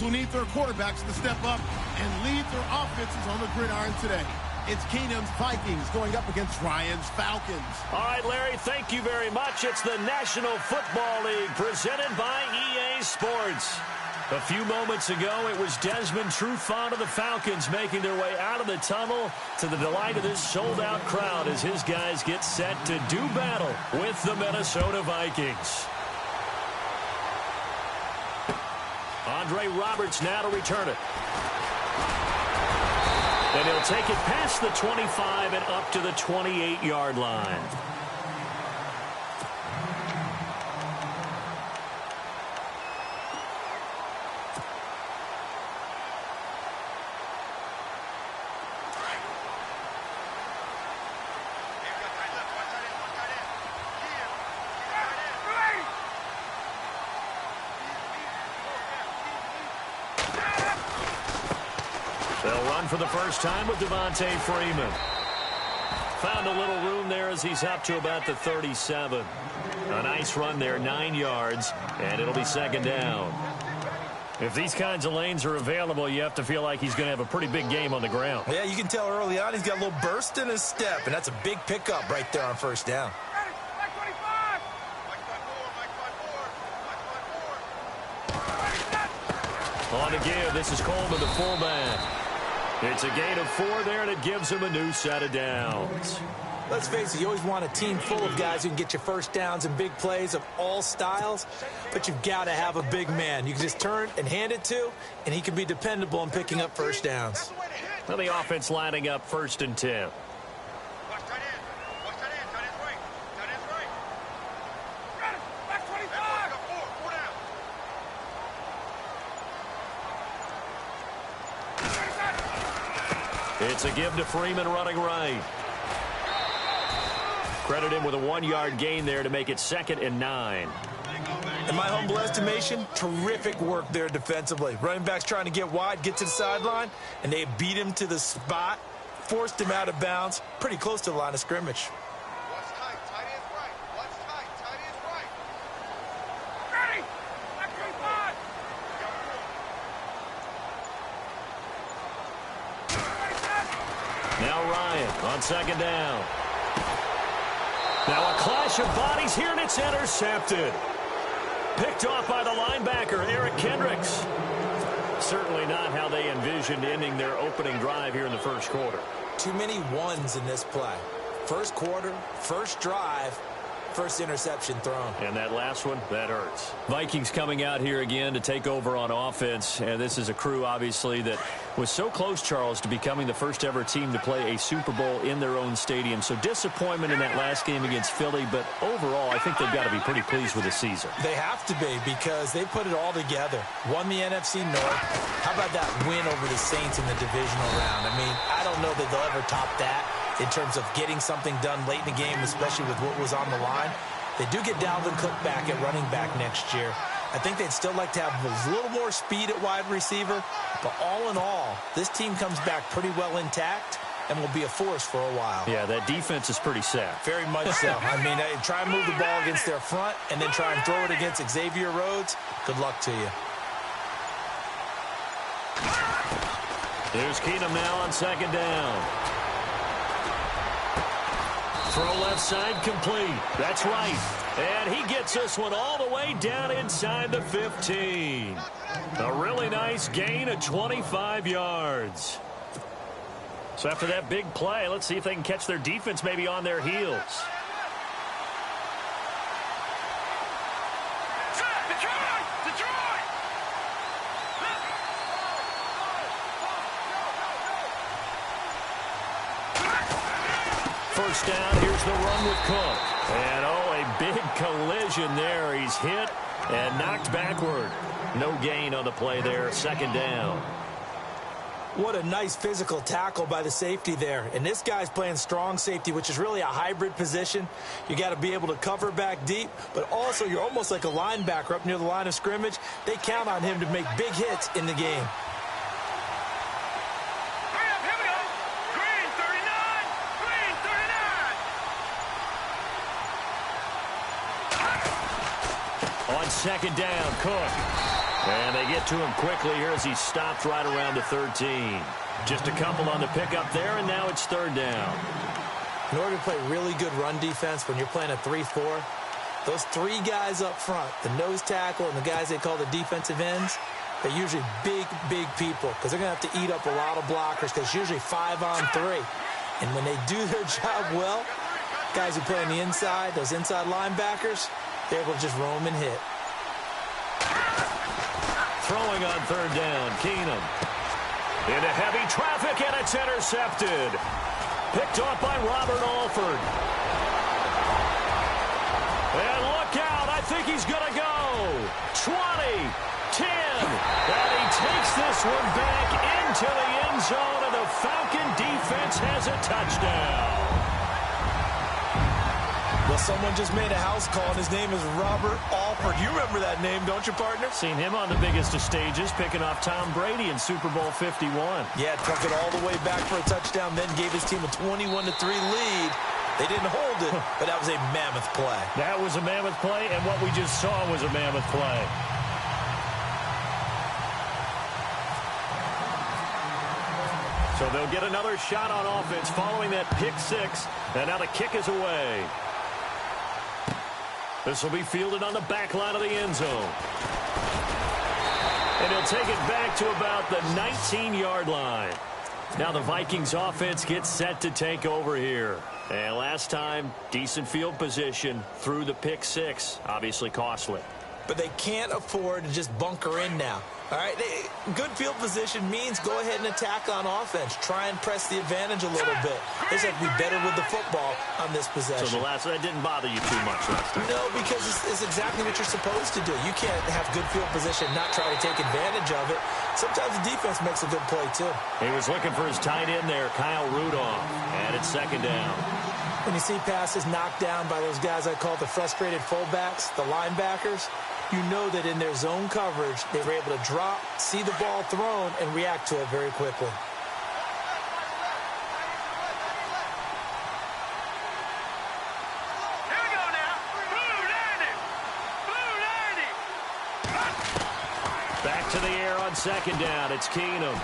teams will need their quarterbacks to step up and lead their offenses on the gridiron today. It's Keenum's Vikings going up against Ryan's Falcons. All right, Larry, thank you very much. It's the National Football League presented by EA Sports. A few moments ago, it was Desmond Trufant of the Falcons making their way out of the tunnel to the delight of this sold-out crowd as his guys get set to do battle with the Minnesota Vikings. Andre Roberts now to return it. And he'll take it past the 25 and up to the 28-yard line. They'll run for the first time with Devontae Freeman. Found a little room there as he's up to about the 37. A nice run there, 9 yards, and it'll be second down. If these kinds of lanes are available, you have to feel like he's going to have a pretty big game on the ground. Yeah, you can tell early on he's got a little burst in his step, and that's a big pickup right there on first down. On to give, this is Coleman, the fullback. It's a gain of 4 there, and it gives him a new set of downs. Let's face it, you always want a team full of guys who can get you first downs and big plays of all styles, but you've got to have a big man you can just turn and hand it to, and he can be dependable in picking up first downs. Well, the offense lining up 1st and 10. It's a give to Freeman running right. Credit him with a 1-yard gain there to make it 2nd and 9. In my humble estimation, terrific work there defensively. Running back's trying to get wide, get to the sideline, and they beat him to the spot, forced him out of bounds, pretty close to the line of scrimmage. Now Ryan on 2nd down. Now a clash of bodies here, and it's intercepted. Picked off by the linebacker, Eric Kendricks. Certainly not how they envisioned ending their opening drive here in the first quarter. Too many ones in this play. First quarter, first drive, first interception thrown. And that last one, that hurts. Vikings coming out here again to take over on offense. And this is a crew, obviously, that was so close, Charles, to becoming the first ever team to play a Super Bowl in their own stadium. So disappointment in that last game against Philly. But overall, I think they've got to be pretty pleased with the season. They have to be, because they put it all together. Won the NFC North. How about that win over the Saints in the divisional round? I mean, I don't know that they'll ever top that in terms of getting something done late in the game, especially with what was on the line. They do get Dalvin Cook back at running back next year. I think they'd still like to have a little more speed at wide receiver. But all in all, this team comes back pretty well intact and will be a force for a while. Yeah, that defense is pretty set. Very much so. I mean, try and move the ball against their front and then try and throw it against Xavier Rhodes. Good luck to you. Here's Keenum now on 2nd down. Throw left side complete. That's right. And he gets this one all the way down inside the 15. A really nice gain of 25 yards. So after that big play, let's see if they can catch their defense maybe on their heels. First down, here's the run with Cook. And, oh, a big collision there. He's hit and knocked backward. No gain on the play there, 2nd down. What a nice physical tackle by the safety there. And this guy's playing strong safety, which is really a hybrid position. You got to be able to cover back deep, but also you're almost like a linebacker up near the line of scrimmage. They count on him to make big hits in the game. On 2nd down, Cook. And they get to him quickly here as he stopped right around the 13. Just a couple on the pickup there, and now it's third down. In order to play really good run defense when you're playing a 3-4, those three guys up front, the nose tackle and the guys they call the defensive ends, they're usually big, big people because they're going to have to eat up a lot of blockers because it's usually 5-on-3. And when they do their job well, guys who play on the inside, those inside linebackers, they're able to just roam and hit. Throwing on third down, Keenum. Into heavy traffic, and it's intercepted. Picked off by Robert Alford. And look out, I think he's going to go. 20, 10, and he takes this one back into the end zone, and the Falcon defense has a touchdown. Well, someone just made a house call, and his name is Robert Alford. You remember that name, don't you, partner? Seen him on the biggest of stages, picking off Tom Brady in Super Bowl 51. Yeah, took it all the way back for a touchdown, then gave his team a 21-3 lead. They didn't hold it, but that was a mammoth play. That was a mammoth play, and what we just saw was a mammoth play. So they'll get another shot on offense following that pick six, and now the kick is away. This will be fielded on the back line of the end zone. And he'll take it back to about the 19-yard line. Now the Vikings offense gets set to take over here. And last time, decent field position through the pick six. Obviously costly. But they can't afford to just bunker in now. All right, good field position means go ahead and attack on offense. Try and press the advantage a little bit. They just have to be better with the football on this possession. So that didn't bother you too much last time? No, because it's exactly what you're supposed to do. You can't have good field position and not try to take advantage of it. Sometimes the defense makes a good play, too. He was looking for his tight end there, Kyle Rudolph. And it's second down. When you see passes knocked down by those guys I call the frustrated fullbacks, the linebackers, you know that in their zone coverage, they were able to drop, see the ball thrown, and react to it very quickly. Here we go now. Blue 90. Back to the air on second down. It's Keenum.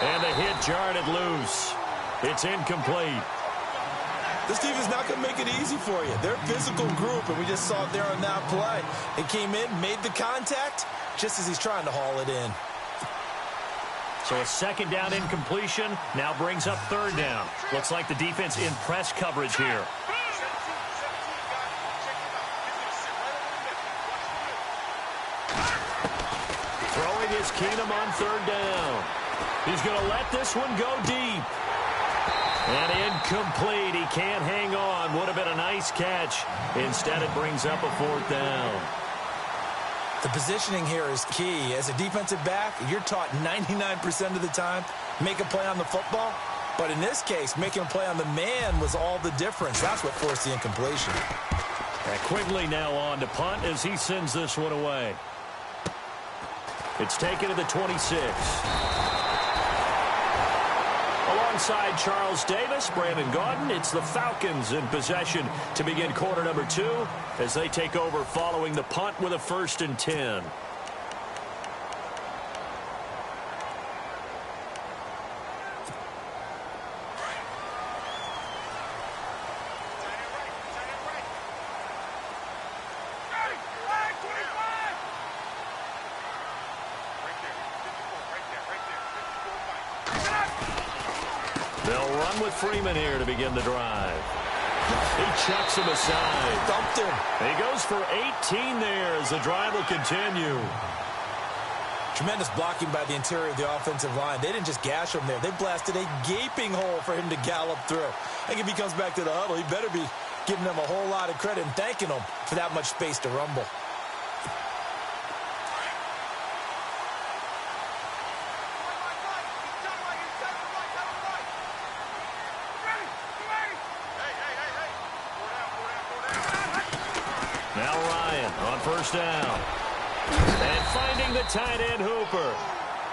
And the hit jarred it loose. It's incomplete. This team is not going to make it easy for you. They're a physical group, and we just saw it there on that play. It came in, made the contact, just as he's trying to haul it in. So a second down incompletion now brings up third down. Looks like the defense in press coverage here. Throwing is Keenum on third down. He's going to let this one go deep. And incomplete. He can't hang on. Would have been a nice catch. Instead, it brings up a fourth down. The positioning here is key. As a defensive back, you're taught 99% of the time, make a play on the football. But in this case, making a play on the man was all the difference. That's what forced the incompletion. And Quigley now on to punt as he sends this one away. It's taken to the 26. Alongside Charles Davis, Brandon Gaudin, it's the Falcons in possession to begin quarter number 2 as they take over following the punt with a 1st and 10. They'll run with Freeman here to begin the drive. He chucks him aside. Dumped him. He goes for 18 there as the drive will continue. Tremendous blocking by the interior of the offensive line. They didn't just gash him there. They blasted a gaping hole for him to gallop through. I think if he comes back to the huddle, he better be giving them a whole lot of credit and thanking them for that much space to rumble. Now Ryan on first down. And finding the tight end Hooper.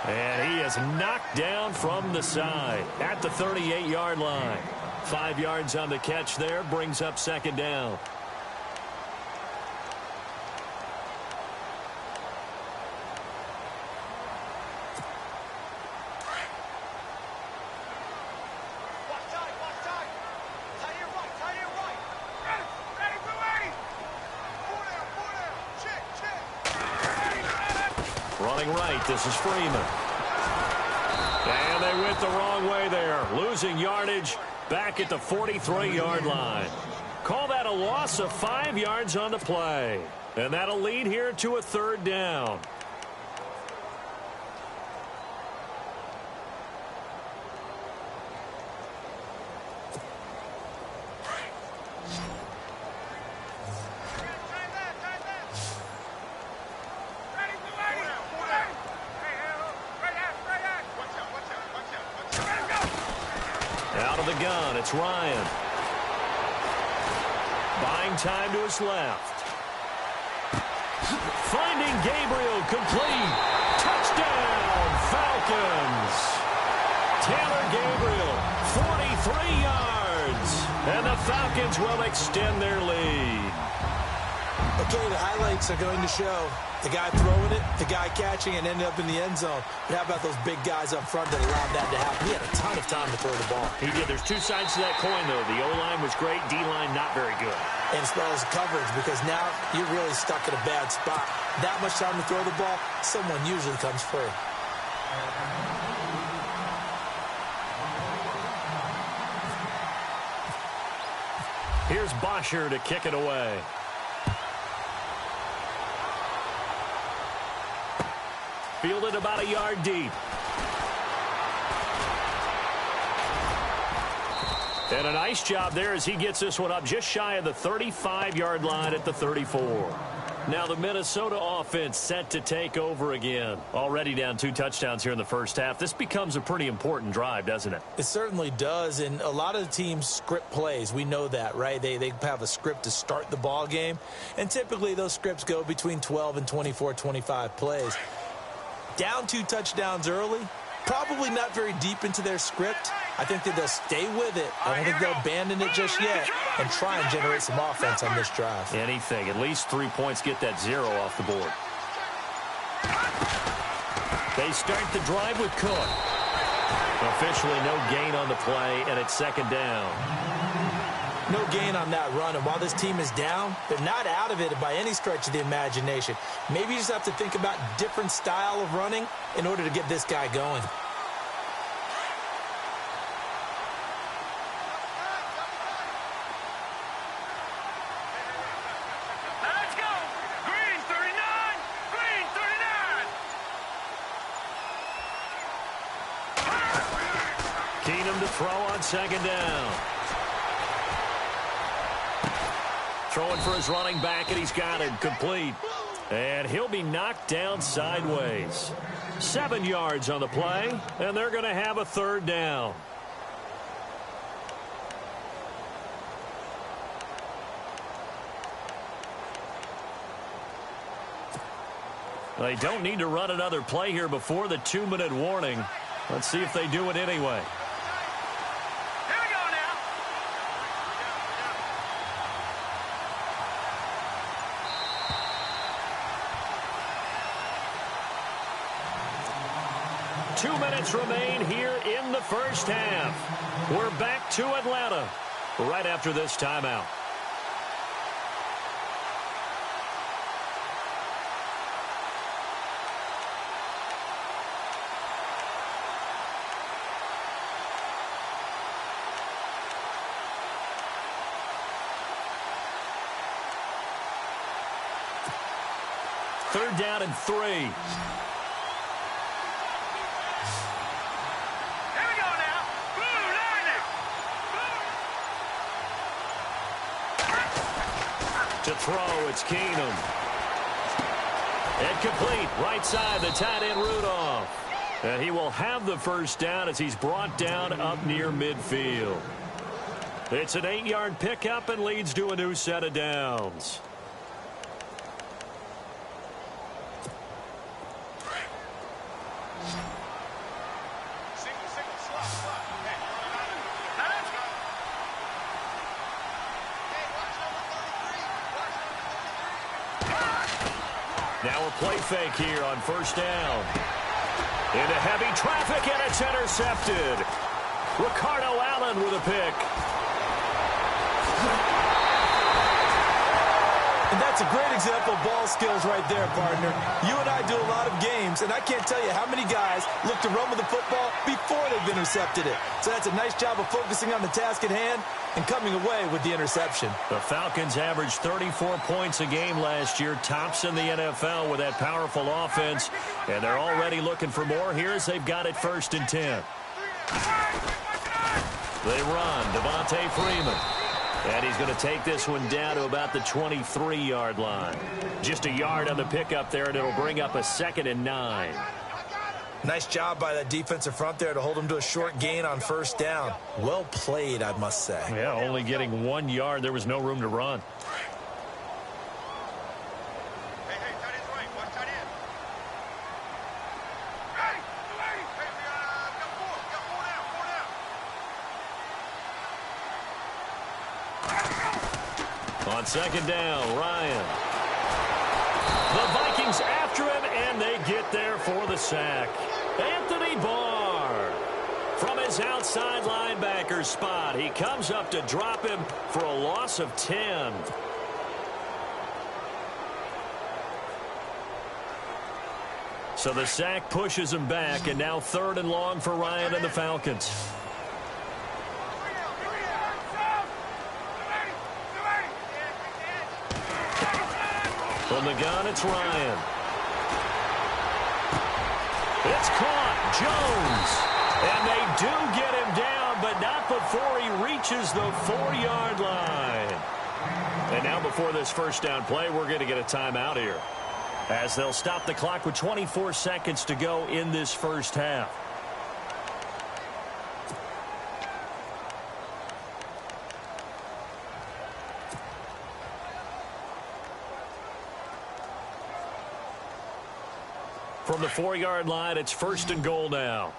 And he is knocked down from the side at the 38-yard line. 5 yards on the catch there, brings up second down. Running right, this is Freeman. And they went the wrong way there. Losing yardage back at the 43-yard line. Call that a loss of 5 yards on the play. And that'll lead here to a third down. Out of the gun, it's Ryan. Buying time to his left. Finding Gabriel, complete. Touchdown, Falcons. Taylor Gabriel, 43 yards. And the Falcons will extend their lead. Okay, the highlights are going to show the guy throwing it, the guy catching, and ended up in the end zone. But how about those big guys up front that allowed that to happen? He had a ton of time to throw the ball. He did. There's two sides to that coin, though. The O-line was great. D-line not very good. And as well as coverage, because now you're really stuck in a bad spot. That much time to throw the ball, someone usually comes free. Here's Bosher to kick it away. Fielded about a yard deep. And a nice job there as he gets this one up just shy of the 35-yard line at the 34. Now the Minnesota offense set to take over again. Already down 2 touchdowns here in the first half. This becomes a pretty important drive, doesn't it? It certainly does, and a lot of the teams script plays. We know that, right? They have a script to start the ball game, and typically those scripts go between 12 and 24, 25 plays. Down 2 touchdowns early, probably not very deep into their script. I think that they'll stay with it. I don't think they'll abandon it just yet and try and generate some offense on this drive. Anything. At least 3 points, get that 0 off the board. They start the drive with Cook. Officially no gain on the play, and it's second down. No gain on that run, and while this team is down, they're not out of it by any stretch of the imagination. Maybe you just have to think about different style of running in order to get this guy going. Let's go! Green 39! Green 39! Keenum to throw on second down. Throwing for his running back, and he's got it complete. And he'll be knocked down sideways. 7 yards on the play, and they're going to have a third down. They don't need to run another play here before the 2-minute warning. Let's see if they do it anyway. Here we go now! 2 minutes remain here in the first half. We're back to Atlanta right after this timeout. Third down and 3. Here we go now! Blue line now! To throw, it's Keenum. And complete, right side, the tight end Rudolph. And he will have the first down as he's brought down up near midfield. It's an 8-yard pickup and leads to a new set of downs. Now a play fake here on first down. Into heavy traffic, and it's intercepted. Ricardo Allen with a pick. And that That's a great example of ball skills right there, partner. You and I do a lot of games, and I can't tell you how many guys look to run with the football before they've intercepted it. So that's a nice job of focusing on the task at hand and coming away with the interception. The Falcons averaged 34 points a game last year, tops in the NFL with that powerful offense, and they're already looking for more here as they've got it 1st and 10. They run, Devontae Freeman. And he's going to take this one down to about the 23-yard line. Just a yard on the pickup there, and it'll bring up a 2nd and 9. Nice job by that defensive front there to hold him to a short gain on 1st down. Well played, I must say. Yeah, only getting 1 yard. There was no room to run. On 2nd down, Ryan. The Vikings after him, and they get there for the sack. Anthony Barr from his outside linebacker spot. He comes up to drop him for a loss of 10. So the sack pushes him back, and now 3rd and long for Ryan and the Falcons. From the gun, it's Ryan. It's caught. Jones. And they do get him down, but not before he reaches the 4-yard line. And now before this 1st down play, we're going to get a timeout here, as they'll stop the clock with 24 seconds to go in this 1st half. From the 4-yard line, it's 1st and goal now.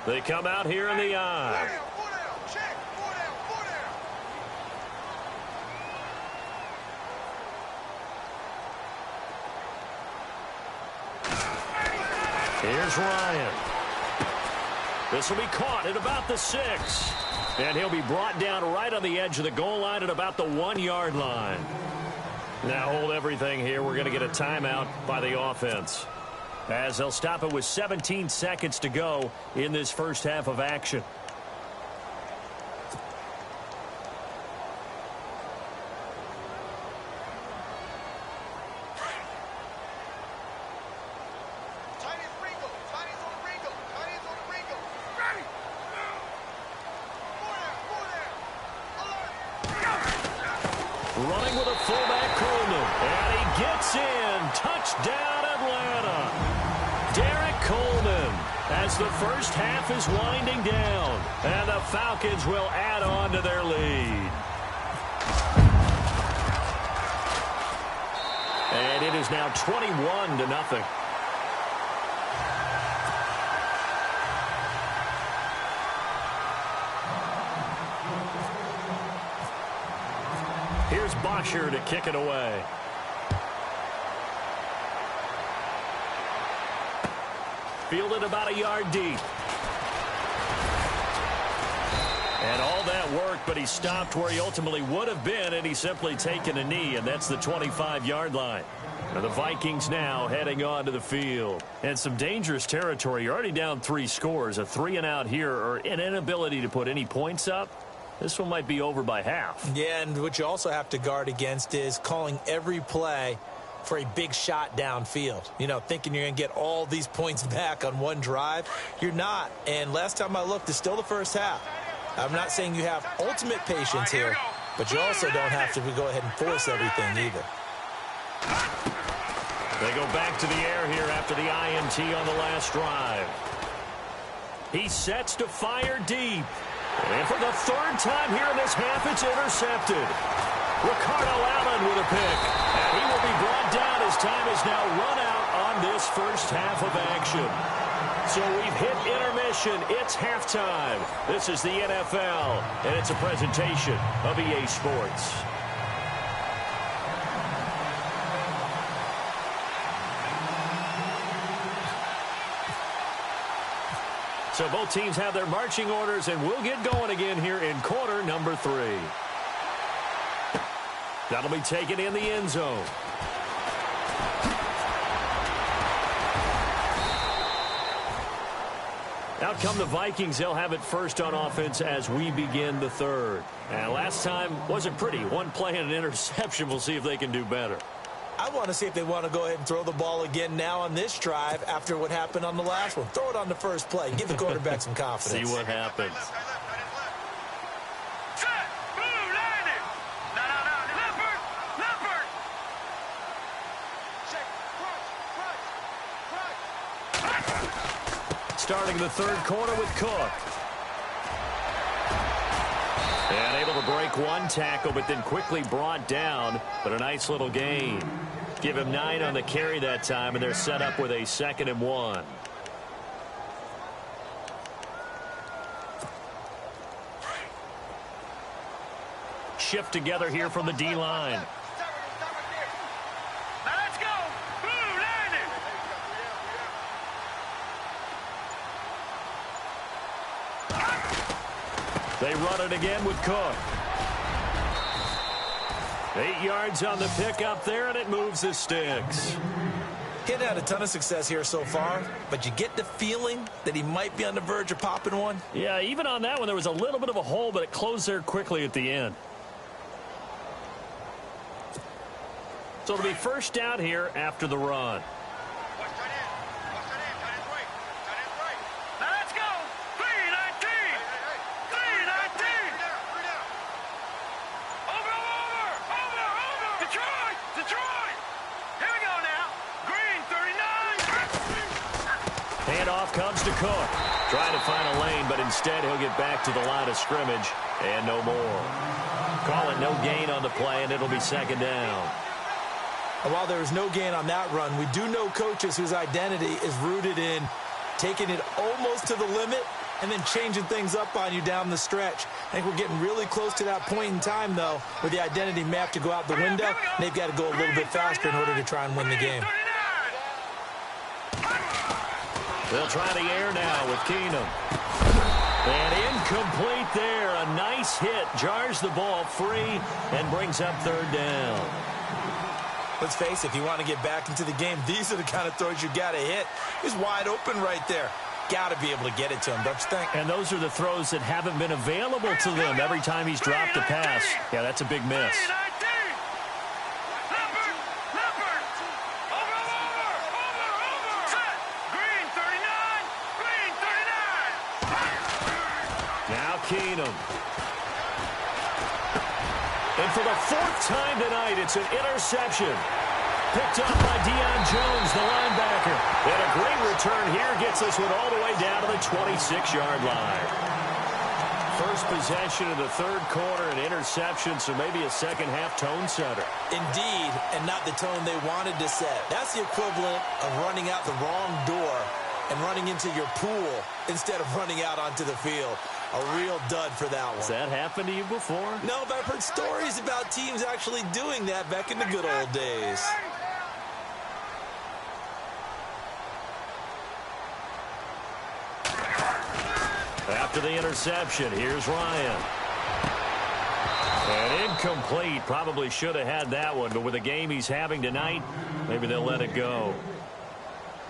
They come out here in the eye. Here's Ryan. This will be caught at about the 6. And he'll be brought down right on the edge of the goal line at about the 1-yard line. Now hold everything here. We're going to get a timeout by the offense, as they'll stop it with 17 seconds to go in this 1st half of action. Running with a fullback, Coleman. And he gets in. Touchdown, Atlanta. Derek Coleman, as the 1st half is winding down. And the Falcons will add on to their lead. And it is now 21-0. Here's Bosher to kick it away. Fielded about a yard deep. And all that work, but he stopped where he ultimately would have been, and he's simply taken a knee, and that's the 25-yard line. And the Vikings now heading on to the field. And some dangerous territory. You're already down 3 scores. A 3-and-out here, or an inability to put any points up. This one might be over by half. Yeah, and what you also have to guard against is calling every play for a big shot downfield. You know, thinking you're going to get all these points back on one drive. You're not. And last time I looked, it's still the 1st half. I'm not saying you have ultimate patience here, but you also don't have to go ahead and force everything either. They go back to the air here after the INT on the last drive. He sets to fire deep. And for the 3rd time here in this half, it's intercepted. Ricardo Allen with a pick. And he will be brought down as time is now run out on this 1st half of action. So we've hit intermission. It's halftime. This is the NFL, and it's a presentation of EA Sports. So both teams have their marching orders, and we'll get going again here in quarter number 3. That'll be taken in the end zone. Out come the Vikings. They'll have it first on offense as we begin the third. And last time wasn't pretty. One play and an interception. We'll see if they can do better. I want to see if they want to go ahead and throw the ball again now on this drive after what happened on the last one. Throw it on the first play. Give the quarterback some confidence. See what happens. Starting the third quarter with Cook. And able to break one tackle, but then quickly brought down. But a nice little gain. Give him 9 on the carry that time, and they're set up with a 2nd and 1. Shift together here from the D-line. They run it again with Cook. 8 yards on the pickup there, and it moves the sticks. He hadn't had a ton of success here so far, but you get the feeling that he might be on the verge of popping one. Yeah, even on that one, there was a little bit of a hole, but it closed there quickly at the end. So it'll be first down here after the run. Handoff comes to Cook. Trying to find a lane, but instead he'll get back to the line of scrimmage and no more. Call it no gain on the play, and it'll be 2nd down. And while there is no gain on that run, we do know coaches whose identity is rooted in taking it almost to the limit and then changing things up on you down the stretch. I think we're getting really close to that point in time, though, where the identity map to go out the window, and they've got to go a little bit faster in order to try and win the game. They'll try the air now with Keenum. And incomplete there. A nice hit. Jars the ball free and brings up 3rd down. Let's face it, if you want to get back into the game, these are the kind of throws you got to hit. He's wide open right there. Got to be able to get it to him, don't you think? And those are the throws that haven't been available to them every time he's dropped a pass. Yeah, that's a big miss. Now Keenum. And for the 4th time tonight, it's an interception. Picked up by Deion Jones, the linebacker. And a great return here gets this one all the way down to the 26-yard line. First possession of the third quarter, an interception, so maybe a second-half tone setter. Indeed, and not the tone they wanted to set. That's the equivalent of running out the wrong door and running into your pool instead of running out onto the field. A real dud for that one. Has that happened to you before? No, but I've heard stories about teams actually doing that back in the good old days. After the interception, here's Ryan. And incomplete. Probably should have had that one, but with the game he's having tonight, maybe they'll let it go.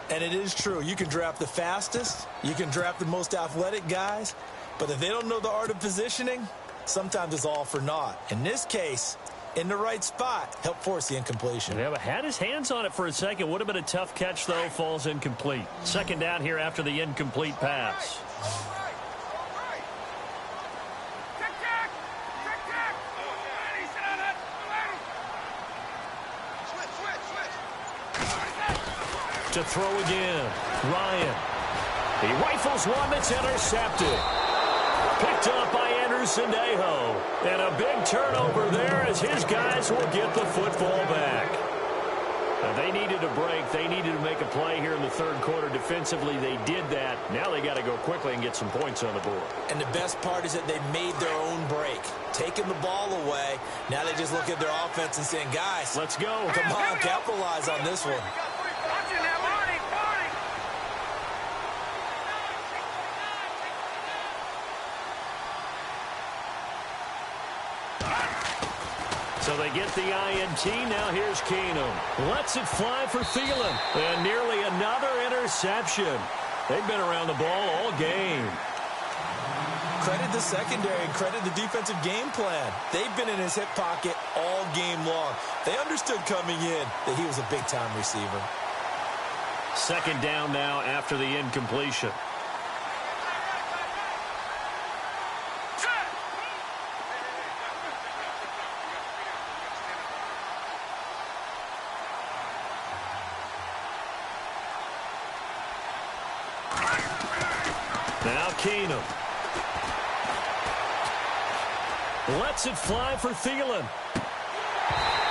And it is true. You can draft the fastest. You can draft the most athletic guys. But if they don't know the art of positioning, sometimes it's all for naught. In this case, in the right spot, help force the incompletion. Yeah, but had his hands on it for a second. Would have been a tough catch, though. Falls incomplete. 2nd down here after the incomplete pass. To throw again. Ryan. He rifles one that's intercepted. Picked up by Anderson-Dejo. And a big turnover there as his guys will get the football back. Now, they needed a break. They needed to make a play here in the third quarter defensively. They did that. Now they got to go quickly and get some points on the board. And the best part is that they made their own break. Taking the ball away. Now they just look at their offense and saying, guys, let's go. Come on, capitalize on this one. So they get the INT. Now here's Keenum. Lets it fly for Thielen. And nearly another interception. They've been around the ball all game. Credit the secondary and credit the defensive game plan. They've been in his hip pocket all game long. They understood coming in that he was a big-time receiver. Second down now after the incompletion. Now Keenum. Lets it fly for Thielen.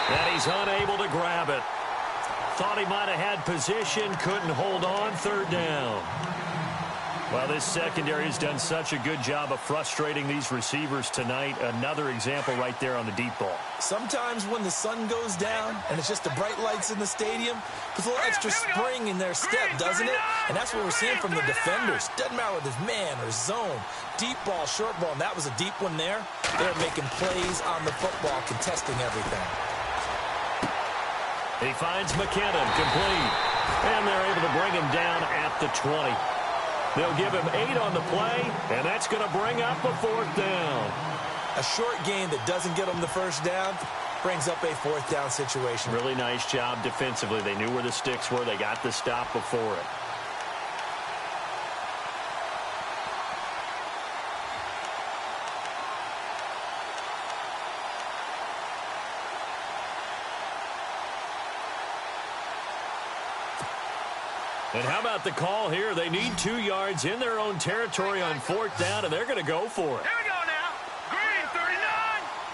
And he's unable to grab it. Thought he might have had position, couldn't hold on. Third down. Well, this secondary has done such a good job of frustrating these receivers tonight. Another example right there on the deep ball. Sometimes when the sun goes down and it's just the bright lights in the stadium, puts a little extra spring in their step, doesn't it? And that's what we're seeing from the defenders. Doesn't matter whether it's man or zone. Deep ball, short ball, and that was a deep one there. They're making plays on the football, contesting everything. He finds McKinnon, complete. And they're able to bring him down at the 20. They'll give him 8 on the play, and that's going to bring up a 4th down. A short gain that doesn't get them the first down brings up a 4th down situation. Really nice job defensively. They knew where the sticks were. They got the stop before it. And how about the call here? They need 2 yards in their own territory on 4th down, and they're going to go for it. Here we go now. Green 39.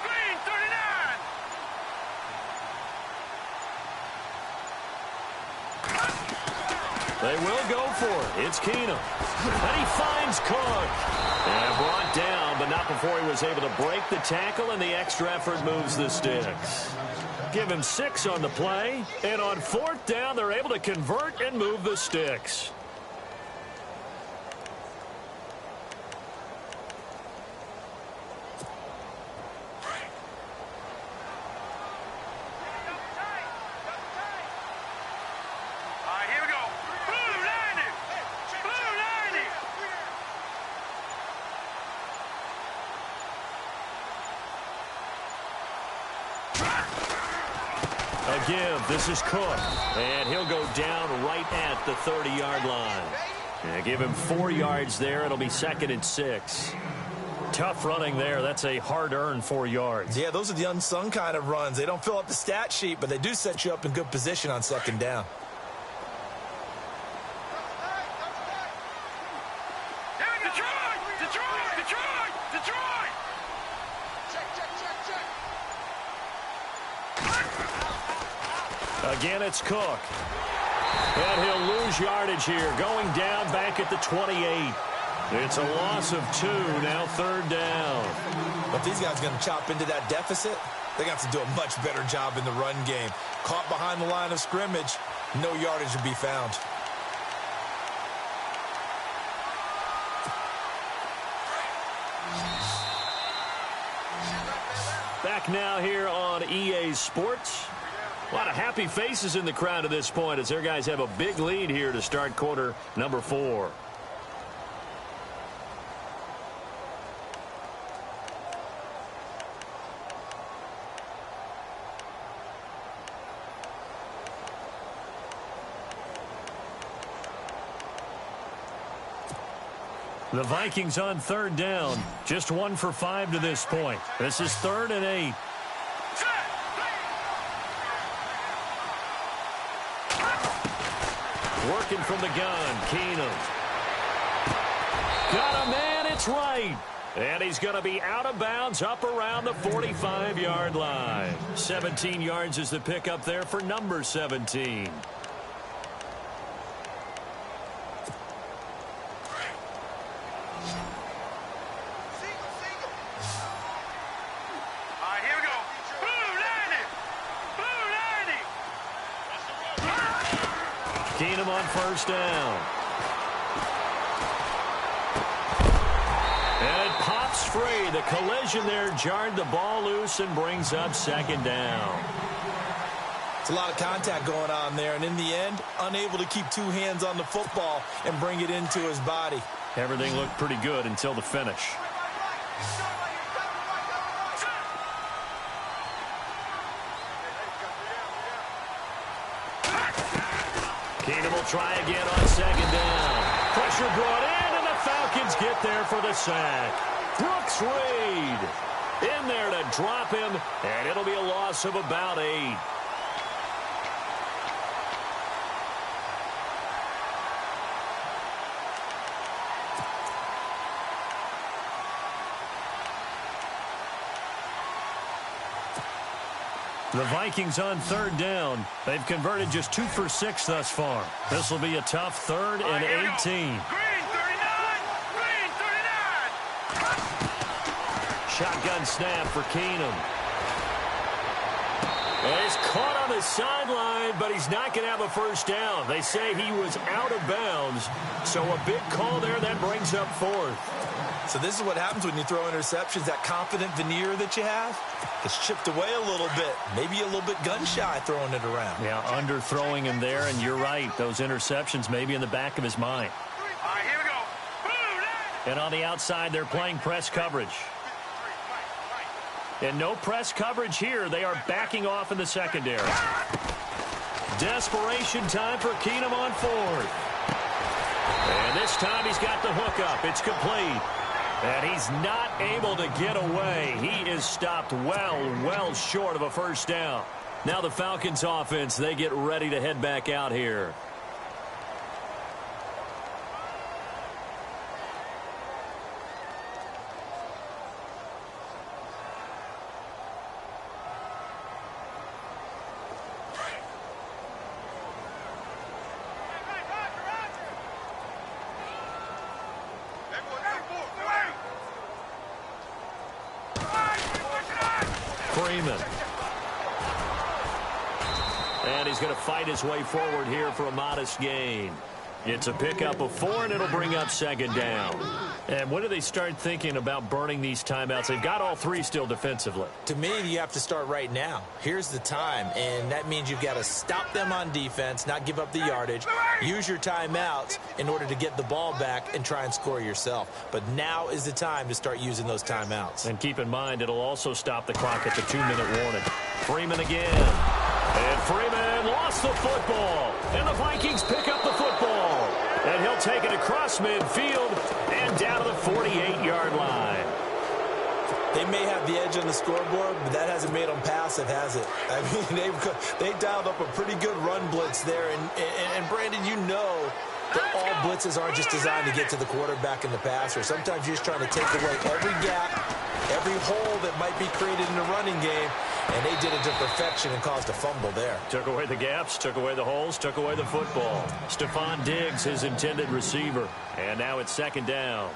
Green 39. They will go for it. It's Keenum. And he finds Cook. And brought down, but not before he was able to break the tackle, and the extra effort moves the sticks. Give him 6 on the play, and on 4th down, they're able to convert and move the sticks. All right, here we go. Blue 90. Blue 90. A give. This is Cook. And he'll go down right at the 30-yard line. And give him 4 yards there. It'll be 2nd and 6. Tough running there. That's a hard-earned 4 yards. Yeah, those are the unsung kind of runs. They don't fill up the stat sheet, but they do set you up in good position on 2nd down. Again, it's Cook. And he'll lose yardage here, going down back at the 28. It's a loss of 2, now 3rd down. But these guys are going to chop into that deficit. They got to do a much better job in the run game. Caught behind the line of scrimmage, no yardage to be found. Back now here on EA Sports. A lot of happy faces in the crowd at this point as their guys have a big lead here to start quarter number 4. The Vikings on 3rd down. Just 1 for 5 to this point. This is 3rd and 8. Working from the gun, Keenum. Got a man, it's right. And he's going to be out of bounds up around the 45-yard line. 17 yards is the pickup there for number 17. Keenum on 1st down. And it pops breaks free. The collision there jarred the ball loose and brings up second down. It's a lot of contact going on there, and in the end, unable to keep two hands on the football and bring it into his body. Everything looked pretty good until the finish. Keenum will try again on second down. Pressure brought in, and the Falcons get there for the sack. Brooks Reed in there to drop him, and it'll be a loss of about 8. The Vikings on third down. They've converted just 2 for 6 thus far. This will be a tough 3rd and 18. Green 39! Green 39! Shotgun snap for Keenum. And he's caught on the sideline, but he's not going to have a first down. They say he was out of bounds, so a big call there that brings up 4th. So this is what happens when you throw interceptions. That confident veneer that you have gets chipped away a little bit. Maybe a little bit gun-shy throwing it around. Yeah, underthrowing him there, and you're right. Those interceptions may be in the back of his mind. All right, here we go. And on the outside, they're playing press coverage. And no press coverage here. They are backing off in the secondary. Desperation time for Keenum on 4th. And this time he's got the hook up. It's complete. And he's not able to get away. He is stopped well short of a first down. Now the Falcons offense, they get ready to head back out here. And he's going to fight his way forward here for a modest gain. It's a pickup of 4, and it'll bring up second down. And when do they start thinking about burning these timeouts? They've got all 3 still defensively. To me, you have to start right now. Here's the time, and that means you've got to stop them on defense, not give up the yardage, use your timeouts in order to get the ball back and try and score yourself. But now is the time to start using those timeouts. And keep in mind, it'll also stop the clock at the 2-minute warning. Freeman again. And Freeman lost the football. And the Vikings pick up the football. And he'll take it across midfield and down to the 48-yard line. They may have the edge on the scoreboard, but that hasn't made them passive, has it? I mean, they dialed up a pretty good run blitz there. And Brandon, you know that all blitzes aren't just designed to get to the quarterback and the passer. Sometimes you're just trying to take away every gap, every hole that might be created in the running game, and they did it to perfection and caused a fumble there. Took away the gaps, took away the holes, took away the football. Stephon Diggs, his intended receiver. And now it's second down.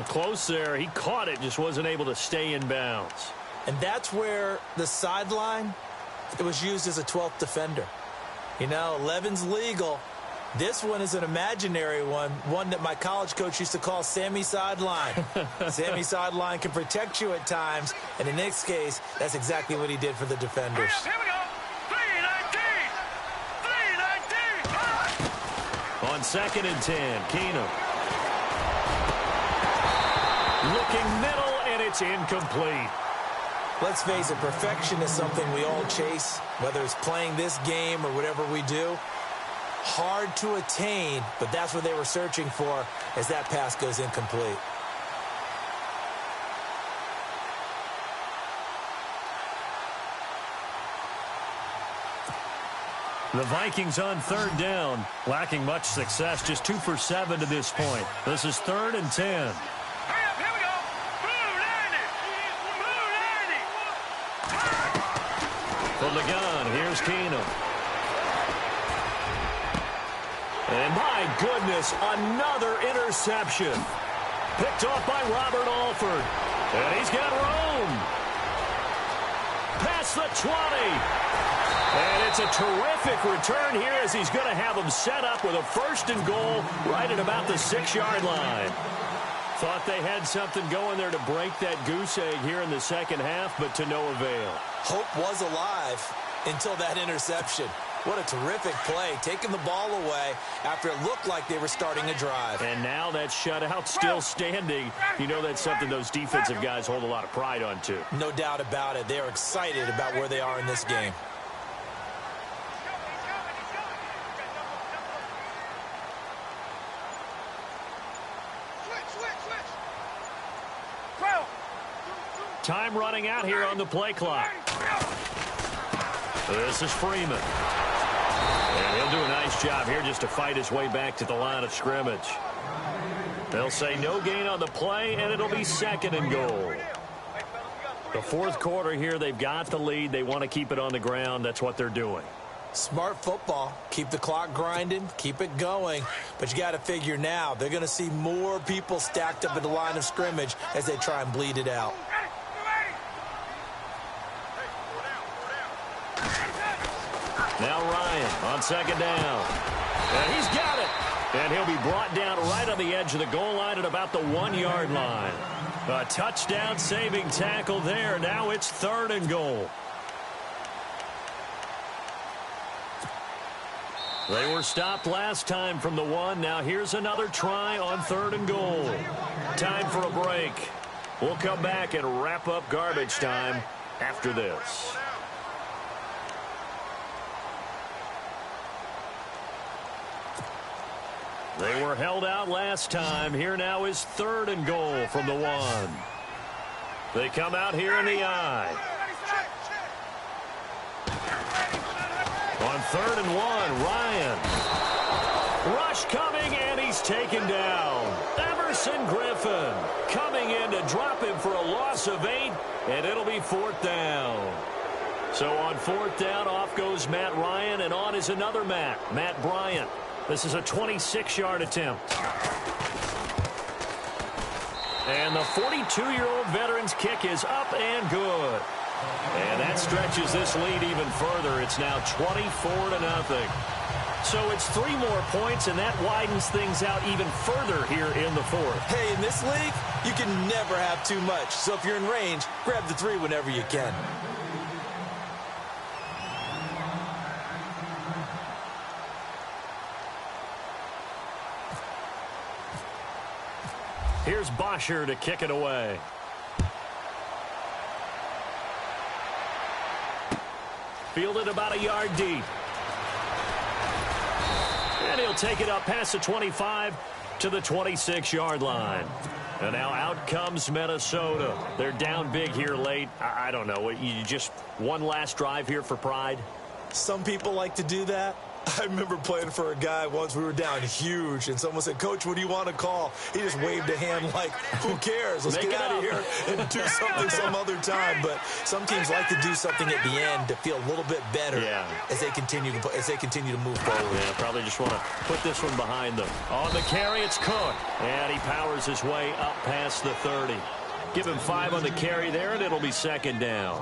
Close there. He caught it, just wasn't able to stay in bounds. And that's where the sideline, it was used as a 12th defender. You know, 11's legal. This one is an imaginary one that my college coach used to call Sammy Sideline. Sammy Sideline can protect you at times, and in this case, that's exactly what he did for the defenders. Here we go. 3-19. 3-19. On 2nd and 10, Keenum. Looking middle, and it's incomplete. Let's face it, perfection is something we all chase, whether it's playing this game or whatever we do. Hard to attain, but that's what they were searching for as that pass goes incomplete. The Vikings on 3rd down, lacking much success, just 2 for 7 to this point. This is 3rd and 10. Hurry up, here we go. Blue 90. From the gun, here's Keenum. And my goodness, another interception. Picked off by Robert Alford. And he's got room. Past the 20. And it's a terrific return here as he's going to have them set up with a 1st and goal right at about the 6-yard line. Thought they had something going there to break that goose egg here in the second half, but to no avail. Hope was alive until that interception. What a terrific play, taking the ball away after it looked like they were starting a drive. And now that shutout still standing. You know that's something those defensive guys hold a lot of pride on, too. No doubt about it. They are excited about where they are in this game. Time running out here on the play clock. This is Freeman. And he'll do a nice job here just to fight his way back to the line of scrimmage. They'll say no gain on the play, and it'll be 2nd and goal. The fourth quarter here, they've got the lead. They want to keep it on the ground. That's what they're doing. Smart football. Keep the clock grinding. Keep it going. But you got to figure now, they're going to see more people stacked up at the line of scrimmage as they try and bleed it out. Now Ryan on 2nd down. And he's got it. And he'll be brought down right on the edge of the goal line at about the 1-yard line. A touchdown-saving tackle there. Now it's 3rd and goal. They were stopped last time from the 1. Now here's another try on 3rd and goal. Time for a break. We'll come back and wrap up garbage time after this. They were held out last time. Here now is 3rd and goal from the 1. They come out here in the I. On 3rd and 1, Ryan. Rush coming, and he's taken down. Everson Griffin coming in to drop him for a loss of 8, and it'll be 4th down. So on 4th down, off goes Matt Ryan, and on is another Matt Bryant. This is a 26-yard attempt. And the 42-year-old veteran's kick is up and good. And that stretches this lead even further. It's now 24-0. So it's 3 more points, and that widens things out even further here in the 4th. Hey, in this league, you can never have too much. So if you're in range, grab the 3 whenever you can. Here's Bosher to kick it away. Fielded about a yard deep. And he'll take it up past the 25 to the 26-yard line. And now out comes Minnesota. They're down big here late. I don't know. You just one last drive here for pride? Some people like to do that. I remember playing for a guy once. We were down huge, and someone said, "Coach, what do you want to call?" He just waved a hand like, who cares? Let's get out of here and do something some other time. But some teams like to do something at the end to feel a little bit better as they continue to move forward. Yeah, probably just want to put this one behind them. On the carry, it's Cook, and he powers his way up past the 30. Give him 5 on the carry there, and it'll be 2nd down.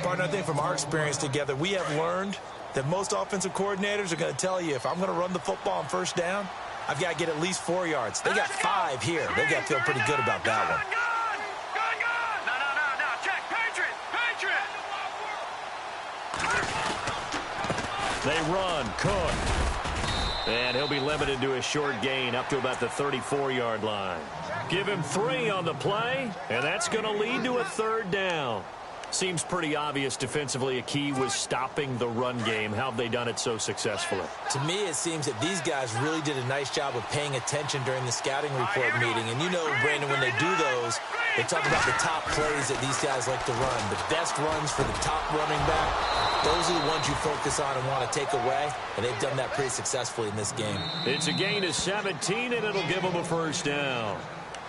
Partner, I think from our experience together, we have learned that most offensive coordinators are going to tell you, if I'm going to run the football on 1st down, I've got to get at least 4 yards. They got 5 here. They've got to feel pretty good about that one. No. Check. Patriot. They run. Cook. And he'll be limited to a short gain up to about the 34-yard line. Give him 3 on the play, and that's going to lead to a 3rd down. Seems pretty obvious defensively a key was stopping the run game. How have they done it so successfully? To me, it seems that these guys really did a nice job of paying attention during the scouting report meeting. And you know, Brandon, when they do those, they talk about the top plays that these guys like to run. The best runs for the top running back, those are the ones you focus on and want to take away. And they've done that pretty successfully in this game. It's a gain of 17, and it'll give them a 1st down.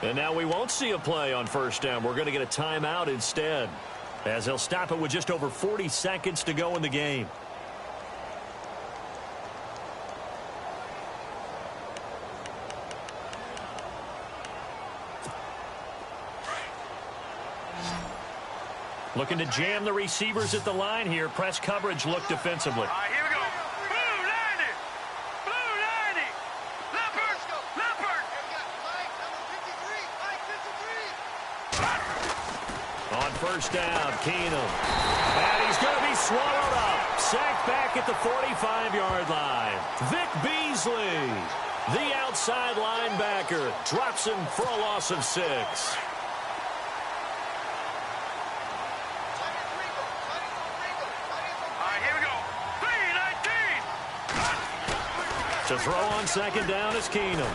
And now we won't see a play on 1st down. We're going to get a timeout instead, as he'll stop it with just over 40 seconds to go in the game. Looking to jam the receivers at the line here. Press coverage look defensively. All right, here we go. Blue 90. Leopard. first down. Keenum. And he's going to be swallowed up. Sacked back at the 45-yard line. Vic Beasley, the outside linebacker, drops him for a loss of 6. To throw on second down is Keenum.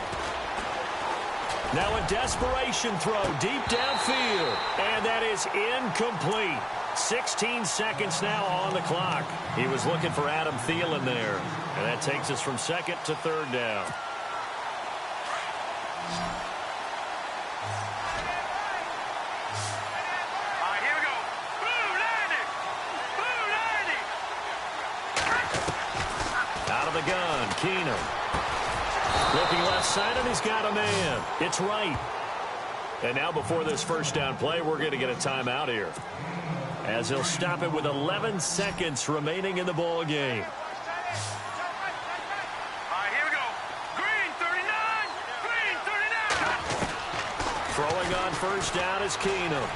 Now a desperation throw deep downfield. And that is incomplete. 16 seconds now on the clock. He was looking for Adam Thielen there. And that takes us from second to third down. Here we go. Blue landing. Blue landing. Out of the gun, Keenum. Looking left side, and he's got a man. It's right. And now before this first down play, we're going to get a timeout here, as he'll stop it with 11 seconds remaining in the ball game. Here we go. Green 39. Green 39. Throwing on first down is Keenum.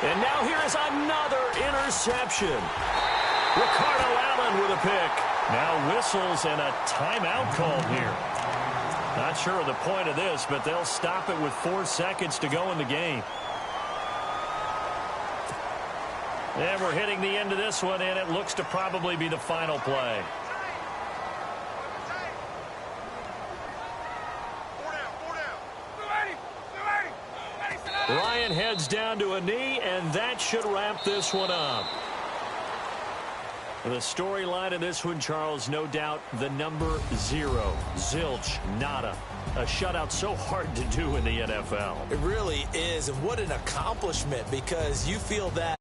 And now here is another interception. Ricardo Allen with a pick. Now whistles and a timeout called here. Not sure of the point of this, but they'll stop it with 4 seconds to go in the game. And we're hitting the end of this one, and it looks to probably be the final play. Ryan heads down to a knee, and that should wrap this one up. The storyline of this one, Charles, no doubt the number 0. Zilch, nada. A shutout so hard to do in the NFL. It really is, and what an accomplishment, because you feel that